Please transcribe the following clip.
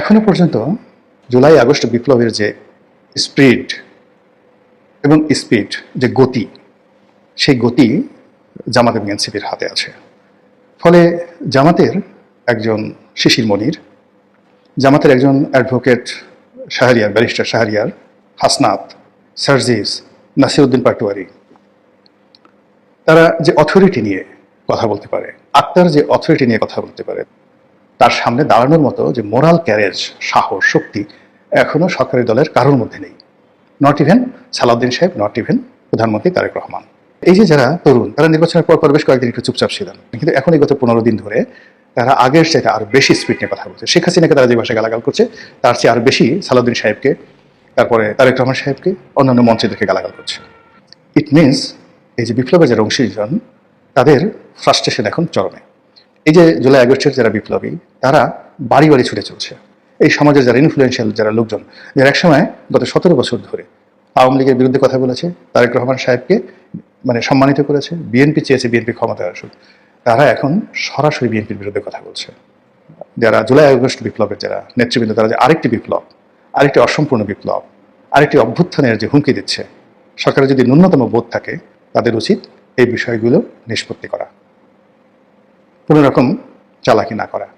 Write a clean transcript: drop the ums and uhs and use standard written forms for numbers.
এখনো পর্যন্ত July August বিপ্লবের যে স্পিড এবং স্পিড যে গতি, সেই গতি জামাত এবং এনসিপির হাতে আছে। ফলে জামাতের একজন শিশির মনির, জামাতের একজন অ্যাডভোকেট শাহরিয়ার, ব্যারিস্টার শাহরিয়ার, হাসনাত, সার্জিস, নাসিরউদ্দিন পাটোয়ারি, তারা যে অথরিটি নিয়ে কথা বলতে পারে, আক্তার যে অথরিটি নিয়ে কথা বলতে পারে, তার সামনে দাঁড়ানোর মতো যে মোরাল ক্যারেজ, সাহস, শক্তি এখনো সরকারি দলের কারোর মধ্যে নেই। নট ইভেন সালাউদ্দিন সাহেব, নট ইভেন প্রধানমন্ত্রী তারেক রহমান। এই যে যারা তরুণ, তারা নির্বাচনের পর বেশ কয়েকদিন একটু চুপচাপ ছিলেন, কিন্তু এখন এই গত 15 দিন ধরে তারা আগের চাইতে আরো বেশি স্পিড নিয়ে কথা বলছে। শেখ হাসিনাকে তারা যে ভাষায় গালাগাল করছে, তার চেয়ে আরো বেশি সালাউদ্দিন সাহেবকে, তারপরে তারেক রহমান সাহেবকে, অন্যান্য মন্ত্রীদেরকে গালাগাল করছে। ইট মিনস এই যে বিপ্লবের যারা অংশীজন, তাদের ফ্রাস্ট্রেশন এখন চরমে। এই যে জুলাই আগস্টের যারা বিপ্লবী, তারা বাড়ি বাড়ি ছুটে চলছে। এই সমাজের যারা ইনফ্লুয়েন্সিয়াল যারা লোকজন, যারা একসময় গত 17 বছর ধরে আওয়ামী লীগের বিরুদ্ধে কথা বলেছে, তারেক রহমান সাহেবকে সম্মানিত করেছে, বিএনপি চেয়েছে বিএনপি ক্ষমতায় আসুক, তারা এখন সরাসরি বিএনপির বিরুদ্ধে কথা বলছে। যারা জুলাই আগস্ট বিপ্লবের যারা নেতৃবৃন্দ, তারা যে আরেকটি বিপ্লব, আরেকটি অসম্পূর্ণ বিপ্লব, আরেকটি অভ্যুত্থানের যে হুমকি দিচ্ছে, সরকারের যদি ন্যূনতম বোধ থাকে, তাদের উচিত এই বিষয়গুলো নিষ্পত্তি করা, কোনো রকম চালাকি না করা।